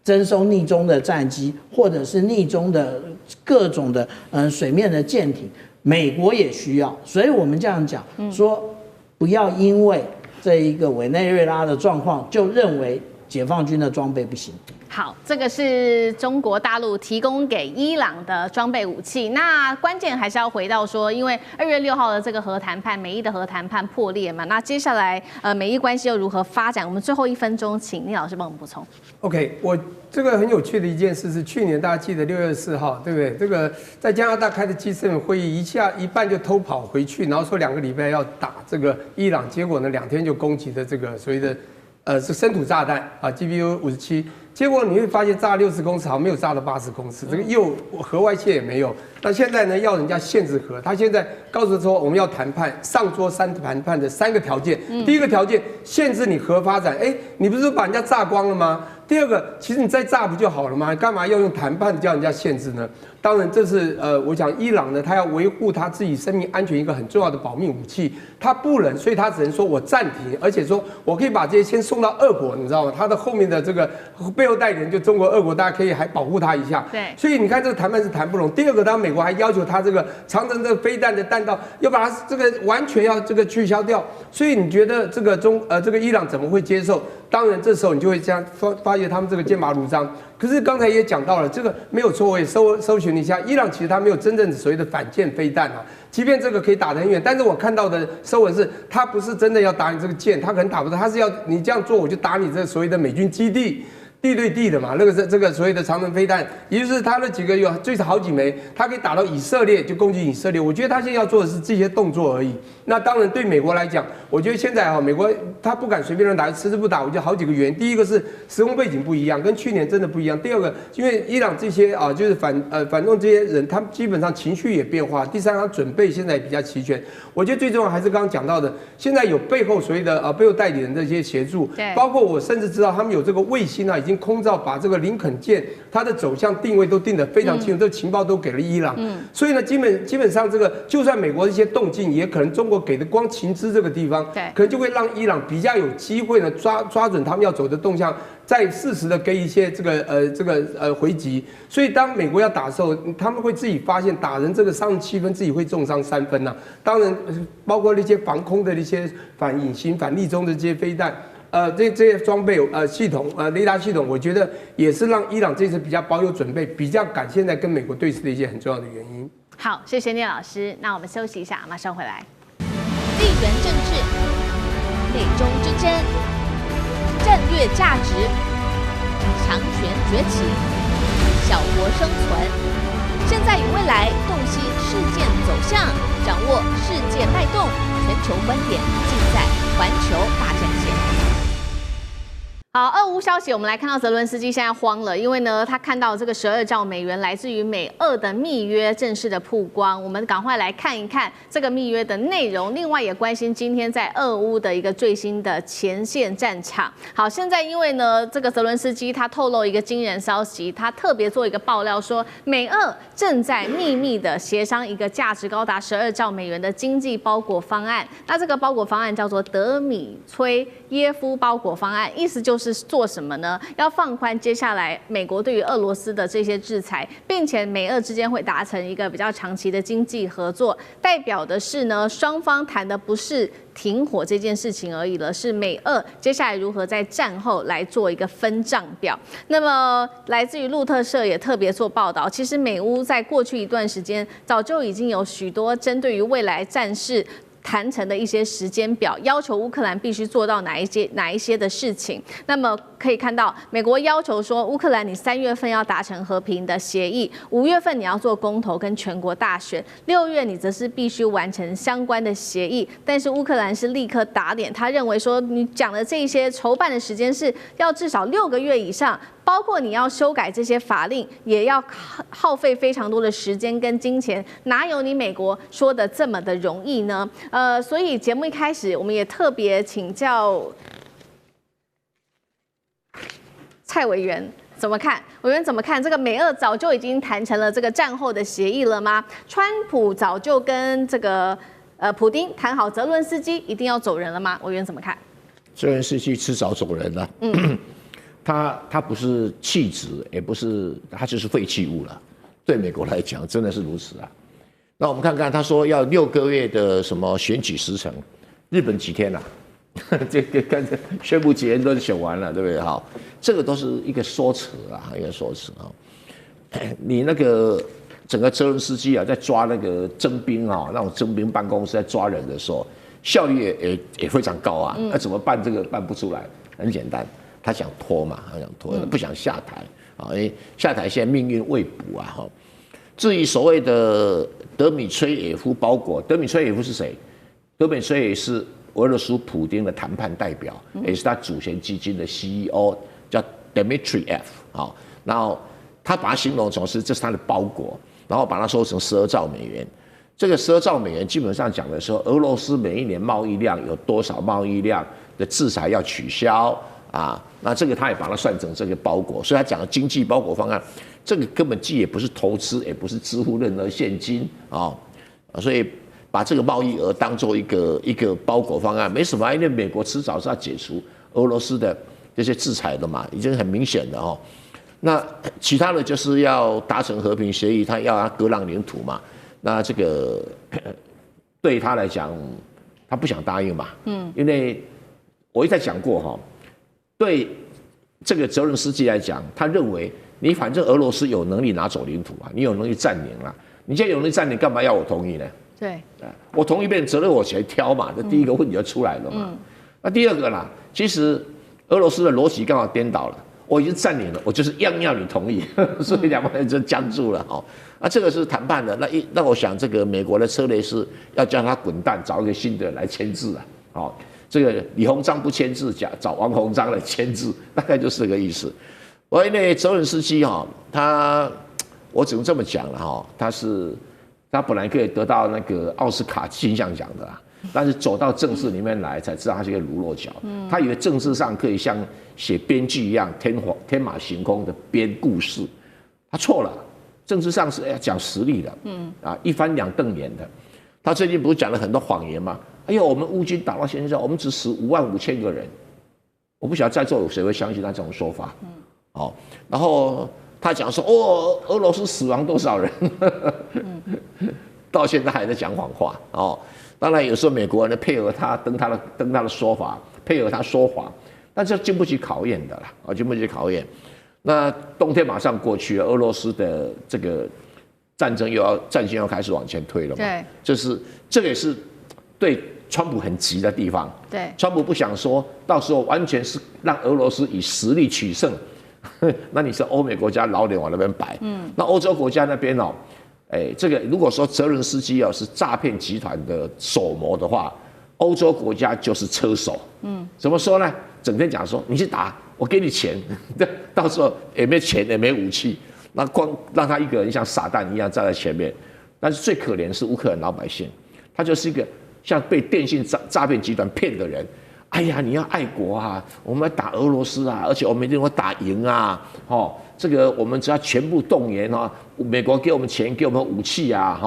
征收逆中的战机，或者是逆中的各种的水面的舰艇，美国也需要。所以我们这样讲说，不要因为这一个委内瑞拉的状况就认为解放军的装备不行。好，这个是中国大陆提供给伊朗的装备武器。那关键还是要回到说，因为2月6号的这个核谈判，美伊的核谈判破裂嘛，那接下来美伊关系又如何发展？我们最后1分钟，请聂老师帮我们补充。OK， 我这个很有趣的一件事是，去年大家记得6月4号，对不对？这个在加拿大开的 G7 会议，一半就偷跑回去，然后说2个礼拜要打这个伊朗，结果呢2天就攻击的这个所谓的是深土炸弹啊 GBU-57。结果你会发现炸60公尺，好像没有炸到80公尺，这个又核外泄也没有。那现在呢，要人家限制核，他现在告诉说我们要谈判，上桌谈判的3个条件。第一个条件，限制你核发展，你不是把人家炸光了吗？第二个，其实你再炸不就好了吗？干嘛要用谈判叫人家限制呢？当然，这是我讲伊朗呢，他要维护他自己生命安全一个很重要的保命武器，他不能，所以他只能说我暂停，而且说我可以把这些先送到俄国，你知道吗？他的后面的这个背后代理人就中国、俄国，大家可以还保护他一下。对，所以你看这个谈判是谈不拢。第二个，当然美国还要求他这个长程的飞弹的弹道要把它这个完全要这个取消掉。所以你觉得这个这个伊朗怎么会接受？当然，这时候你就会这样发觉他们这个剑拔弩张。可是刚才也讲到了，这个没有错，我也搜寻一下，伊朗其实它没有真正所谓的反舰飞弹啊。即便这个可以打得很远，但是我看到的收文是，它不是真的要打你这个舰，它可能打不到，它是要你这样做，我就打你这所谓的美军基地。地对地的嘛，那个是这个所谓的长程飞弹，也就是他那几个有最少好几枚，他可以打到以色列，就攻击以色列。我觉得他现在要做的是这些动作而已。那当然对美国来讲，我觉得现在美国他不敢随便乱打，迟迟不打，我觉得好几个原因。第一个是时空背景不一样，跟去年真的不一样。第二个，因为伊朗这些就是反动这些人，他们基本上情绪也变化。第三，他准备现在也比较齐全。我觉得最重要还是刚刚讲到的，现在有背后所谓的背后代理人的这些协助，包括我甚至知道他们有这个卫星已经空照把这个林肯舰它的走向定位都定得非常清楚，这个情报都给了伊朗。所以呢，基本上这个就算美国的一些动静，也可能中国给的光情资这个地方，可能就会让伊朗比较有机会呢抓准他们要走的动向，再适时的给一些这个回击。所以当美国要打的时候，他们会自己发现打人这个伤7分，自己会重伤3分呐。当然，包括那些防空的那些反隐形、反逆中的这些飞弹。这些装备系统雷达系统，我觉得也是让伊朗这次比较保有准备，比较敢现在跟美国对峙的一些很重要的原因。好，谢谢聂老师。那我们休息一下，马上回来。地缘政治、美中之争、战略价值、强权崛起、小国生存，现在与未来洞悉事件走向，掌握世界脉动，全球观点尽在环球大战线。好，俄乌消息，我们来看到泽伦斯基现在慌了，因为呢，他看到这个12兆美元来自于美俄的密约正式的曝光，我们赶快来看一看这个密约的内容。另外也关心今天在俄乌的一个最新的前线战场。好，现在因为呢，这个泽伦斯基他透露一个惊人消息，他特别做一个爆料说，美俄正在秘密的协商一个价值高达12兆美元的经济包裹方案。那这个包裹方案叫做德米崔耶夫包裹方案，意思就是做什么呢？要放宽接下来美国对于俄罗斯的这些制裁，并且美俄之间会达成一个比较长期的经济合作，代表的是呢，双方谈的不是停火这件事情而已了，是美俄接下来如何在战后来做一个分账表。那么来自于路透社也特别做报道，其实美乌在过去一段时间早就已经有许多针对于未来战事谈成的一些时间表，要求乌克兰必须做到哪一些的事情。那么可以看到，美国要求说，乌克兰你3月份要达成和平的协议，5月份你要做公投跟全国大选，6月你则是必须完成相关的协议。但是乌克兰是立刻打脸，他认为说你讲的这些筹办的时间是要至少6个月以上。包括你要修改这些法令，也要耗费非常多的时间跟金钱，哪有你美国说的这么的容易呢？所以节目一开始，我们也特别请教蔡委员怎么看？委员怎么看？这个美俄早就已经谈成了这个战后的协议了吗？川普早就跟这个普丁谈好，泽伦斯基一定要走人了吗？委员怎么看？泽伦斯基迟早走人了。他不是弃子，也不是，他就是废弃物了。对美国来讲，真的是如此啊。那我们看看，他说要6个月的什么选举时程，日本几天啊？这个跟宣布几天都选完了，对不对？好，这个都是一个说辞啊，一个说辞啊。你那个整个泽伦斯基啊，在抓那个征兵啊，那种征兵办公室在抓人的时候，效率也非常高啊。那怎么办？这个办不出来，很简单。他想拖嘛，他想拖，不想下台啊！因为下台现在命运未卜啊！哈。至于所谓的德米崔耶夫包裹，德米崔耶夫是谁？德米崔耶是俄罗斯普丁的谈判代表，也是他主权基金的 CEO， 叫 Dmitriev 啊。然后他把它形容成这是他的包裹，然后把它说成12兆美元。这个12兆美元基本上讲的说，俄罗斯每一年贸易量有多少贸易量的制裁要取消。啊，那这个他也把它算成这个包裹，所以他讲的经济包裹方案，这个根本既也不是投资，也不是支付任何现金啊，所以把这个贸易额当做一个包裹方案，没什么，因为美国迟早是要解除俄罗斯的这些制裁的嘛，已经很明显的哦。那其他的就是要达成和平协议，他要割让领土嘛，那这个对他来讲，他不想答应嘛，因为我一再讲过哈。对这个泽伦斯基来讲，他认为你反正俄罗斯有能力拿走领土啊，你有能力占领了，你现在有能力占领，干嘛要我同意呢？对，我同意变成责任我谁挑嘛，这第一个问题就出来了嘛。那第二个啦，其实俄罗斯的逻辑刚好颠倒了，我已经占领了，我就是要你同意，所以两帮人就僵住了哦。那这个是谈判的，那我想这个美国的策略是要叫他滚蛋，找一个新的人来签字啊，哦。这个李鸿章不签字，找王鸿章来签字，大概就是这个意思。因为泽伦斯基哈，我只能这么讲了哈，他本来可以得到那个奥斯卡金像奖的啦，但是走到政治里面来才知道他是一个卢落脚。他以为政治上可以像写编剧一样天马行空的编故事，他错了。政治上是要讲实力的，一翻两瞪眼的。他最近不是讲了很多谎言吗？哎呦，我们乌军打到现在，我们只死55000个人，我不晓得在座有谁会相信他这种说法。然后他讲说，俄罗斯死亡多少人，到现在还在讲谎话。当然有时候美国人配合他登他的说法，配合他说谎，但这经不起考验的啦，经不起考验。那冬天马上过去了，俄罗斯的这个战线要开始往前推了嘛？对，这个也是对川普很急的地方。对，川普不想说到时候完全是让俄罗斯以实力取胜，那你是欧美国家老脸往那边摆，那欧洲国家那边哦，这个如果说泽伦斯基是诈骗集团的首谋的话，欧洲国家就是车手。怎么说呢？整天讲说你去打，我给你钱，到时候也没钱也没武器，那光让他一个人像傻蛋一样站在前面。但是最可怜的是乌克兰老百姓，他就是一个像被电信诈骗集团骗的人。哎呀，你要爱国啊，我们要打俄罗斯啊，而且我们一定会打赢啊！这个我们只要全部动员啊，美国给我们钱，给我们武器啊，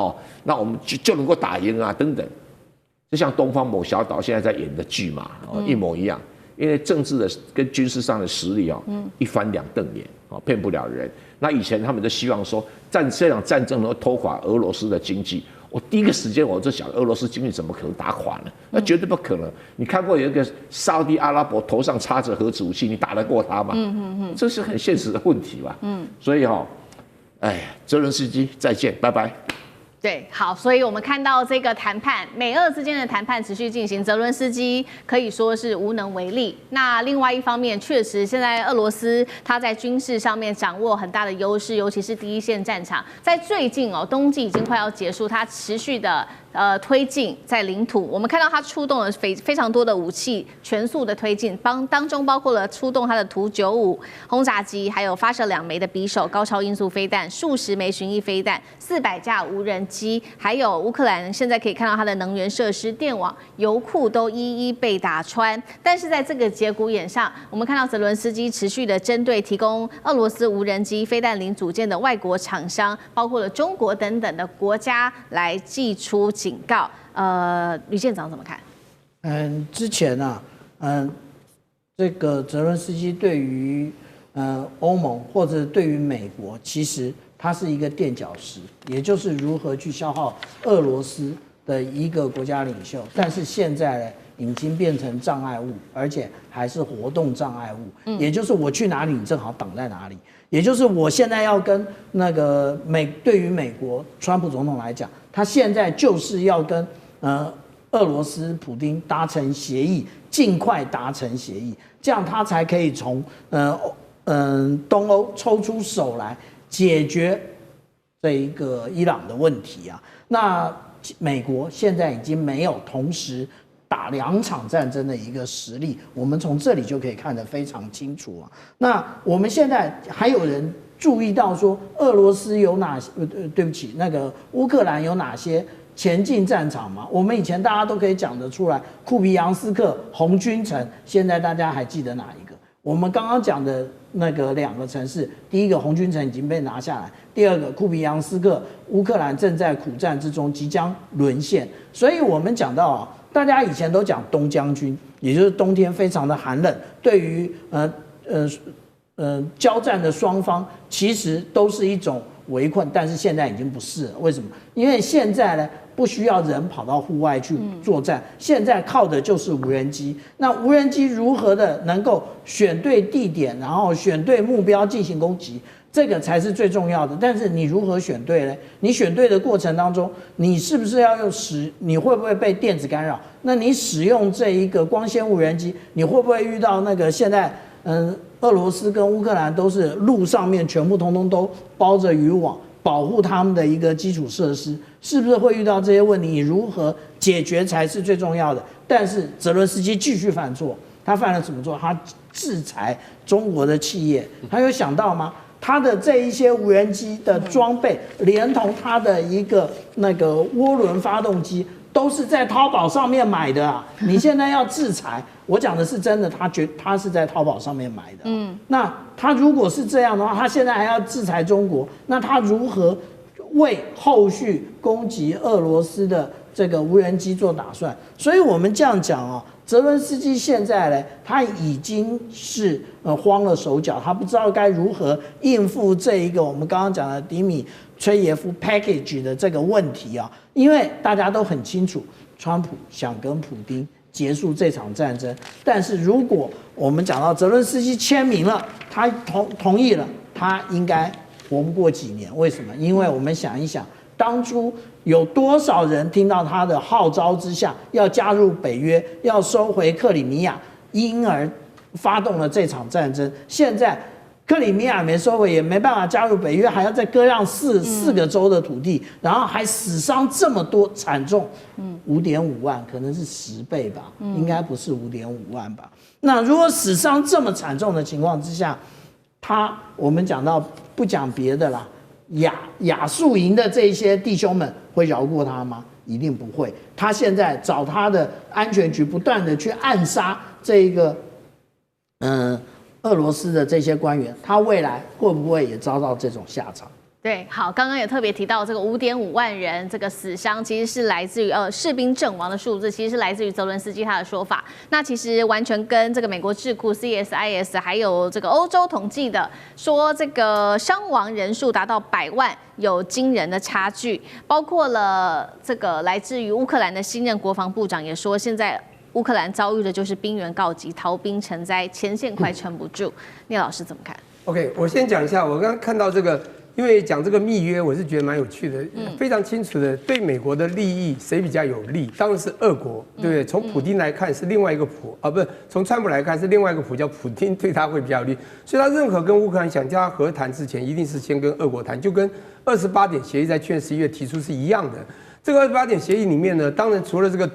那我们就能够打赢啊，等等。就像东方某小岛现在在演的剧嘛，一模一样。因为政治的跟军事上的实力一翻两瞪眼，骗不了人。那以前他们都希望说，这场战争能够拖垮俄罗斯的经济。我第一个时间我就想，俄罗斯经济怎么可能打垮呢？那绝对不可能。你看过有一个沙特阿拉伯头上插着核子武器，你打得过他吗？这是很现实的问题吧。所以泽伦斯基再见，拜拜。对，好，所以我们看到这个谈判，美俄之间的谈判持续进行，泽伦斯基可以说是无能为力。那另外一方面，确实现在俄罗斯他在军事上面掌握很大的优势，尤其是第一线战场。在最近冬季已经快要结束，他持续的推进在领土，我们看到他出动了非常多的武器，全速的推进，当中包括了出动他的图95轰炸机，还有发射2枚的匕首高超音速飞弹，数十枚巡弋飞弹，400架无人机，还有乌克兰现在可以看到它的能源设施、电网、油库都一一被打穿。但是在这个节骨眼上，我们看到泽伦斯基持续的针对提供俄罗斯无人机、飞弹零组件的外国厂商，包括了中国等等的国家来祭出警告。吕舰长怎么看？之前这个泽伦斯基对于欧盟或者对于美国，其实它是一个垫脚石，也就是如何去消耗俄罗斯的一个国家领袖。但是现在呢，已经变成障碍物，而且还是活动障碍物。也就是我去哪里，你正好挡在哪里。也就是我现在要跟那个对于美国川普总统来讲，他现在就是要跟俄罗斯普丁达成协议，尽快达成协议，这样他才可以从东欧抽出手来解决这一个伊朗的问题啊。那美国现在已经没有同时打2场战争的一个实力，我们从这里就可以看得非常清楚啊。那我们现在还有人注意到说，俄罗斯有哪些？对不起，那个乌克兰有哪些前进战场吗？我们以前大家都可以讲得出来，库皮扬斯克、红军城，现在大家还记得哪一个？我们刚刚讲的那个2个城市，第一个红军城已经被拿下来，第二个库皮扬斯克，乌克兰正在苦战之中，即将沦陷。所以我们讲到大家以前都讲东将军，也就是冬天非常的寒冷，对于交战的双方其实都是一种围困，但是现在已经不是了。为什么？因为现在呢，不需要人跑到户外去作战，现在靠的就是无人机。那无人机如何的能够选对地点，然后选对目标进行攻击，这个才是最重要的。但是你如何选对呢？你选对的过程当中，你是不是要你会不会被电子干扰？那你使用这一个光纤无人机，你会不会遇到那个现在俄罗斯跟乌克兰都是路上面全部通通都包着渔网，保护他们的一个基础设施，是不是会遇到这些问题？你如何解决才是最重要的。但是泽伦斯基继续犯错，他犯了什么错？他制裁中国的企业，他有想到吗？他的这一些无人机的装备，连同他的一个那个涡轮发动机，都是在淘宝上面买的啊！你现在要制裁，我讲的是真的，他是在淘宝上面买的。那他如果是这样的话，他现在还要制裁中国，那他如何为后续攻击俄罗斯的这个无人机做打算？所以我们这样讲泽伦斯基现在呢，他已经是慌了手脚，他不知道该如何应付这一个我们刚刚讲的迪米崔耶夫 package 的这个问题啊。因为大家都很清楚，川普想跟普丁结束这场战争，但是如果我们讲到泽伦斯基签名了，他同意了，他应该活不过几年。为什么？因为我们想一想，当初有多少人听到他的号召之下要加入北约，要收回克里米亚，因而发动了这场战争。现在克里米亚没收回，也没办法加入北约，还要再割让四个州的土地，然后还死伤这么多，惨重，5.5万，可能是10倍吧，应该不是5.5万吧。那如果死伤这么惨重的情况之下，我们讲到不讲别的啦，亚速营的这些弟兄们会饶过他吗？一定不会。他现在找他的安全局不断的去暗杀这个俄罗斯的这些官员，他未来会不会也遭到这种下场？对，好，刚刚也特别提到这个5.5万人这个死伤，其实是来自于士兵阵亡的数字，其实是来自于泽伦斯基他的说法。那其实完全跟这个美国智库 CSIS 还有这个欧洲统计的说，这个伤亡人数达到100万，有惊人的差距。包括了这个来自于乌克兰的新任国防部长也说，现在乌克兰遭遇的就是兵源告急、逃兵成灾，前线快撑不住。聂老师怎么看 ？OK， 我先讲一下，我刚刚看到这个。因为讲这个密约，我是觉得蛮有趣的，非常清楚的，对美国的利益谁比较有利？当然是俄国，对不对？从普丁来看是另外一个普啊，不是从川普来看是另外一个普，叫普丁对他会比较有利。所以他任何跟乌克兰想叫他和谈之前，一定是先跟俄国谈，就跟28点协议在去年11月提出是一样的。这个28点协议里面呢，当然除了这个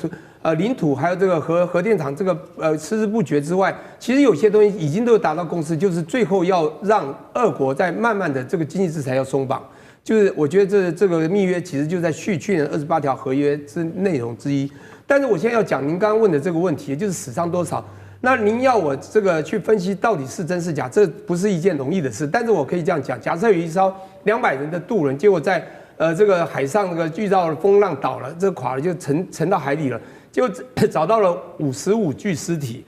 领土还有这个核电厂这个孜孜不绝之外，其实有些东西已经都有达到共识，就是最后要让俄国在慢慢的这个经济制裁要松绑，就是我觉得这个密约其实就在续去年28条合约之内容之一。但是我现在要讲您刚刚问的这个问题，就是死伤多少。那您要我这个去分析到底是真是假，这不是一件容易的事。但是我可以这样讲，假设有一艘200人的渡轮，结果在这个海上那个遇到了风浪倒了，这垮了就沉到海里了。就找到了55具尸体，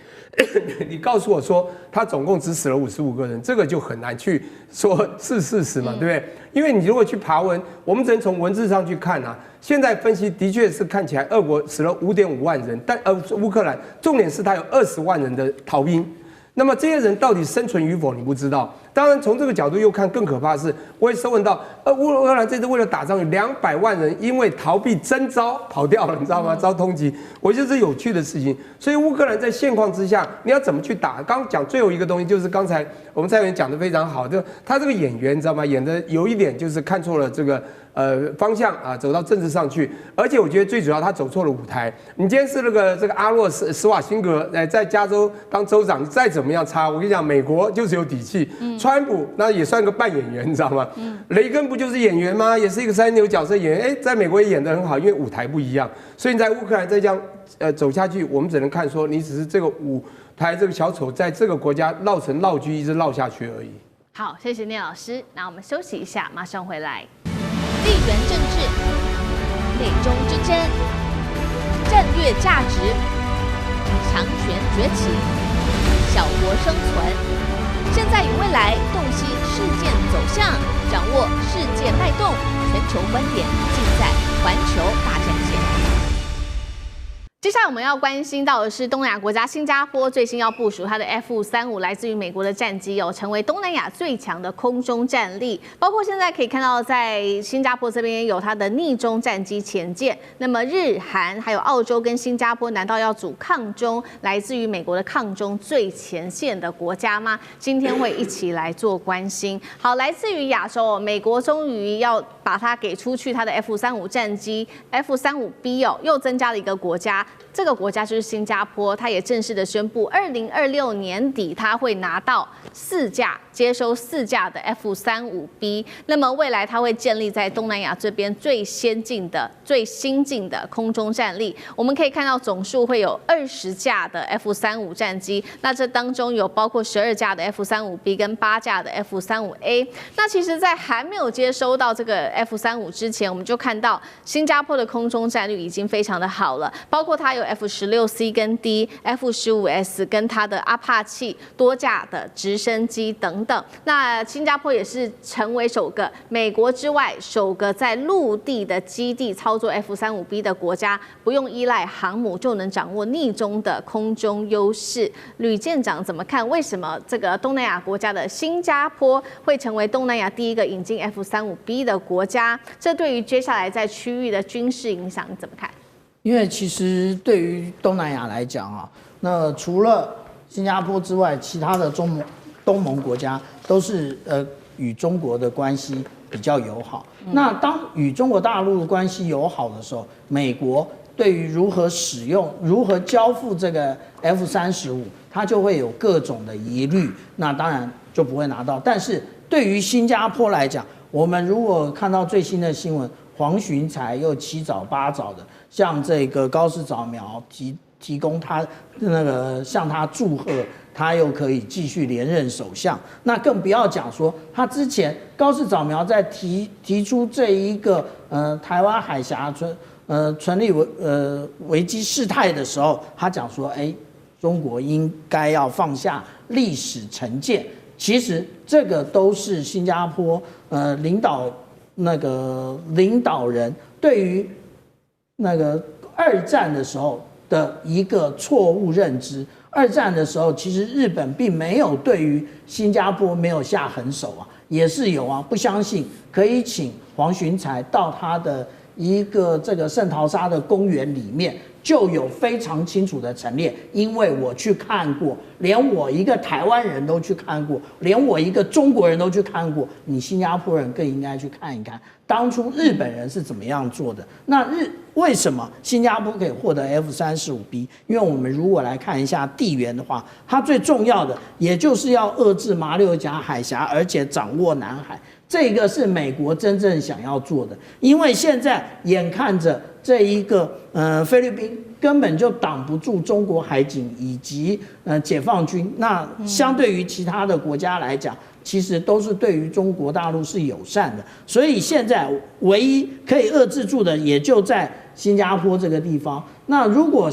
你告诉我说他总共只死了55个人，这个就很难去说是事实嘛，对不对？因为你如果去爬文，我们只能从文字上去看啊。现在分析的确是看起来俄国死了5.5万人，但乌克兰重点是他有20万人的逃兵。那么这些人到底生存与否，你不知道。当然，从这个角度又看，更可怕的是，我也收问到，乌克兰这次为了打仗，有200万人因为逃避征召跑掉了，你知道吗？遭通缉，我觉得是有趣的事情。所以乌克兰在现况之下，你要怎么去打？刚讲最后一个东西，就是刚才我们蔡委员讲的非常好，就他这个演员，你知道吗？演的有一点就是看错了这个方向啊，走到政治上去。而且我觉得最主要，他走错了舞台。你今天是这个阿诺施瓦辛格在加州当州长，再怎么样差，我跟你讲，美国就是有底气。川普那也算个半演员，你知道吗？雷根不就是演员吗？也是一个三流角色演员，在美国也演得很好，因为舞台不一样。所以你在乌克兰再这样走下去，我们只能看说你只是这个舞台这个小丑在这个国家绕城绕局一直绕下去而已。好，谢谢聂老师。那我们休息一下，马上回来。地缘政治、内中之争、战略价值、强权崛起、小国生存。现在与未来洞悉事件走向，掌握世界脉动，全球观点尽在环球大战线。接下来我们要关心到的是东南亚国家新加坡最新要部署它的 F-35来自于美国的战机哦，成为东南亚最强的空中战力。包括现在可以看到，在新加坡这边有它的逆中战机前舰。那么日韩还有澳洲跟新加坡，难道要组抗中来自于美国的抗中最前线的国家吗？今天会一起来做关心。好，来自于亚洲，美国终于要把它给出去，它的 F-35战机 F-35B 哦，又增加了一个国家。这个国家就是新加坡，它也正式的宣布，2026年底它会拿到接收4架的 F-35B。那么未来它会建立在东南亚这边最新进的空中战力。我们可以看到总数会有20架的 F-35战机，那这当中有包括12架的 F-35B 跟8架的 F-35A。那其实，在还没有接收到这个 F-35之前，我们就看到新加坡的空中战略已经非常的好了，包括它有 F-16C 跟 D、F-15S 跟它的阿帕契多架的直升机等等。那新加坡也是成为首个美国之外首个在陆地的基地操作 F-35B 的国家，不用依赖航母就能掌握逆中的空中优势。吕舰长怎么看？为什么这个东南亚国家的新加坡会成为东南亚第一个引进 F-35B 的国家？这对于接下来在区域的军事影响你怎么看？因为其实对于东南亚来讲啊，那除了新加坡之外，其他的东东盟国家都是与中国的关系比较友好。那当与中国大陆的关系友好的时候，美国对于如何使用、如何交付这个 F-35，它就会有各种的疑虑，那当然就不会拿到。但是对于新加坡来讲，我们如果看到最新的新闻，黄循财又七早八早的向这个高市早苗提供他那个向他祝贺，他又可以继续连任首相。那更不要讲说他之前高市早苗在提出这一个台湾海峡存立危机事态的时候，他讲说，中国应该要放下历史成见。其实这个都是新加坡领导人对于那个二战的时候的一个错误认知。二战的时候，其实日本并没有对于新加坡没有下狠手啊，也是有啊。不相信可以请黄循财到他的一个这个圣淘沙的公园里面，就有非常清楚的陈列，因为我去看过，连我一个台湾人都去看过，连我一个中国人都去看过，你新加坡人更应该去看一看，当初日本人是怎么样做的。那为什么新加坡可以获得 F-35B？ 因为我们如果来看一下地缘的话，它最重要的也就是要遏制马六甲海峡，而且掌握南海。这个是美国真正想要做的，因为现在眼看着这一个菲律宾根本就挡不住中国海警以及解放军，那相对于其他的国家来讲，其实都是对于中国大陆是友善的，所以现在唯一可以遏制住的也就在新加坡这个地方。那如果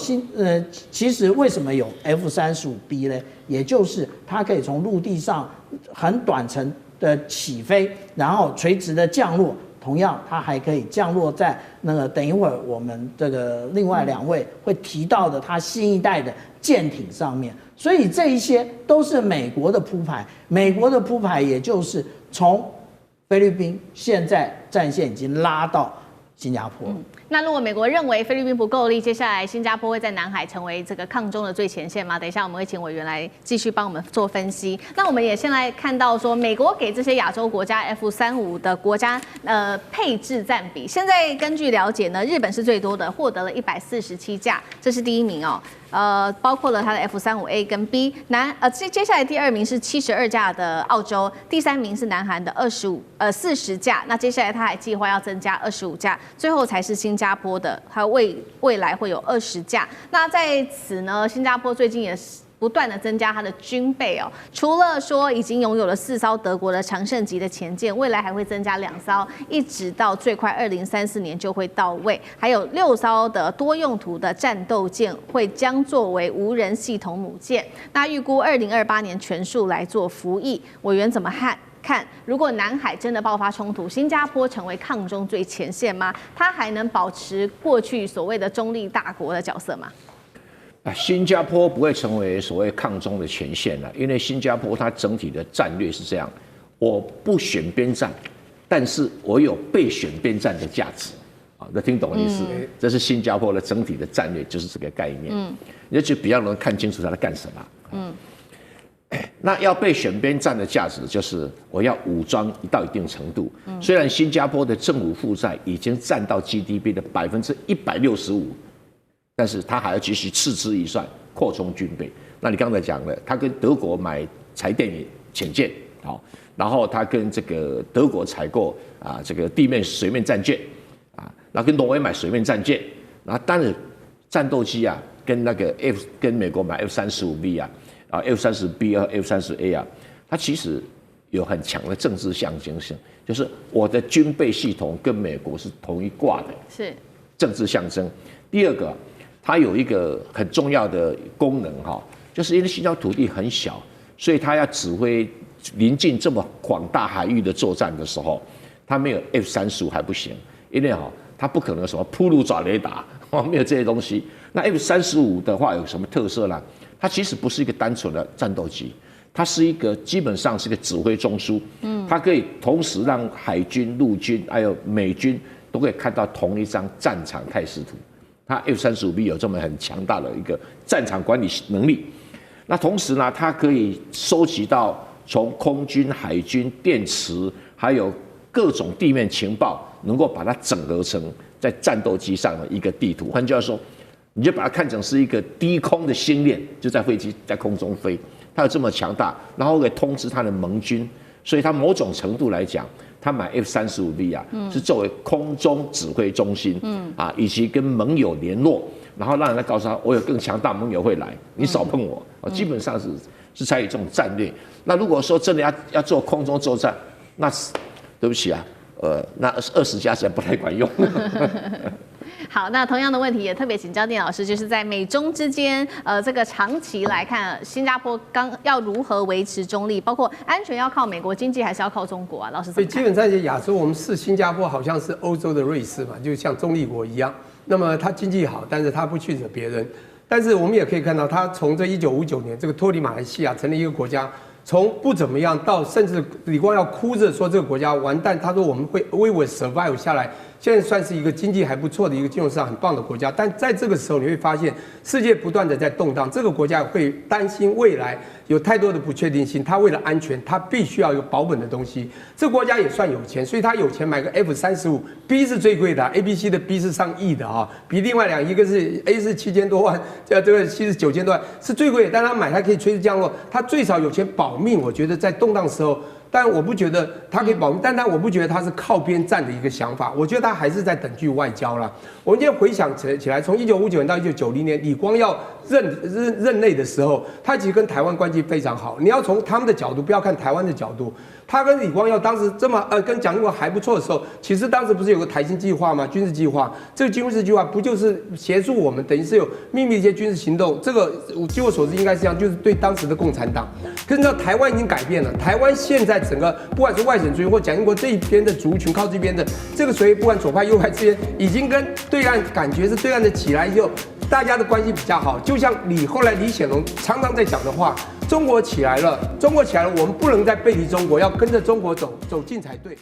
其实为什么有 F-35B 呢？也就是它可以从陆地上很短程的起飞，然后垂直的降落，同样它还可以降落在那个等一会儿我们这个另外2位会提到的它新一代的舰艇上面。所以这一些都是美国的铺排，美国的铺排也就是从菲律宾现在战线已经拉到新加坡。那如果美国认为菲律宾不够力，接下来新加坡会在南海成为这个抗中的最前线吗？等一下我们会请委员来继续帮我们做分析。那我们也先来看到说，美国给这些亚洲国家 F-35的国家配置占比。现在根据了解呢，日本是最多的，获得了147架，这是第一名哦。包括了它的 F-35A 跟 B。接下来第2名是72架的澳洲，第3名是南韩的40架。那接下来它还计划要增加25架，最后才是新加坡的，它未来会有20架。那在此呢，新加坡最近也是不断的增加它的军备哦，除了说已经拥有了4艘德国的常胜级的潜舰，未来还会增加2艘，一直到最快2034年就会到位。还有6艘的多用途的战斗舰将作为无人系统母舰。那预估2028年全数来做服役。委员怎么看？如果南海真的爆发冲突，新加坡成为抗中最前线吗？它还能保持过去所谓的中立大国的角色吗？新加坡不会成为所谓抗中的前线了，因为新加坡它整体的战略是这样：我不选边站，但是我有被选边站的价值。那听懂意思？这是新加坡的整体的战略，就是这个概念。你就比较能看清楚他在干什么。那要被选边站的价值，就是我要武装到一定程度。虽然新加坡的政府负债已经占到 GDP 的165%。但是他还要继续斥资预算扩充军备。那你刚才讲了，他跟德国买柴电潜舰，好，然后他跟这个德国采购这个地面水面战舰，然后跟挪威买水面战舰，然后当然战斗机跟那个跟美国买 F-35B F-30B 和 F-30A 它其实有很强的政治象征性，就是我的军备系统跟美国是同一挂的，是政治象征。第二个。它有一个很重要的功能就是因为新疆土地很小，所以它要指挥临近这么广大海域的作战的时候，它没有 F-35还不行，因为它不可能有什么铺路爪雷达，没有这些东西。那 F-35的话有什么特色呢？它其实不是一个单纯的战斗机，它是一个基本上是一个指挥中枢，它可以同时让海军、陆军还有美军都可以看到同一张战场态势图。它 F-35B 有这么很强大的一个战场管理能力，那同时呢，它可以收集到从空军、海军、电池，还有各种地面情报，能够把它整合成在战斗机上的一个地图。换句话说，你就把它看成是一个低空的星链，就在飞机在空中飞，它有这么强大，然后给通知它的盟军，所以它某种程度来讲，他买 F-35V 啊，是作为空中指挥中心，以及跟盟友联络，然后让人家告诉他，我有更强大盟友会来，你少碰我，基本上是采取这种战略。那如果说真的要做空中作战，那对不起啊，那20加起来不太管用。好，那同样的问题也特别请教电老师，就是在美中之间，这个长期来看，新加坡要如何维持中立，包括安全要靠美国，经济还是要靠中国啊？老师怎么看？所以基本上，亚洲我们视新加坡好像是欧洲的瑞士嘛，就像中立国一样。那么它经济好，但是它不去惹别人。但是我们也可以看到，它从这1959年这个脱离马来西亚成立一个国家，从不怎么样到甚至李光耀哭着说这个国家完蛋，他说我们会微微 survive 下来。现在算是一个经济还不错的一个金融市场很棒的国家，但在这个时候你会发现世界不断的在动荡，这个国家会担心未来有太多的不确定性，它为了安全，它必须要有保本的东西。这个国家也算有钱，所以它有钱买个 F-35B 是最贵的，ABC 的 B 是上亿的啊，比另外一个是 A 是7000多万，这个 C 是9000多万，是最贵的，但它买它可以垂直降落，它最少有钱保命。我觉得在动荡时候。但我不觉得他可以保密，但我不觉得他是靠边站的一个想法，我觉得他还是在等距外交啦。我们今天回想起来，从1959年到1990年，李光耀任内的时候，他其实跟台湾关系非常好。你要从他们的角度，不要看台湾的角度。他跟李光耀当时这么跟蒋经国还不错的时候，其实当时不是有个台新计划吗？军事计划，这个军事计划不就是协助我们，等于是有秘密一些军事行动？这个据我所知应该是这样，就是对当时的共产党。可是呢，台湾已经改变了，台湾现在整个不管是外省族群或蒋经国这一边的族群，靠这边的这个所谓不管左派右派之间，已经跟对岸感觉是对岸的起来以后，大家的关系比较好。就像后来李显龙常常在讲的话。中国起来了，我们不能再背离中国，要跟着中国走近才对。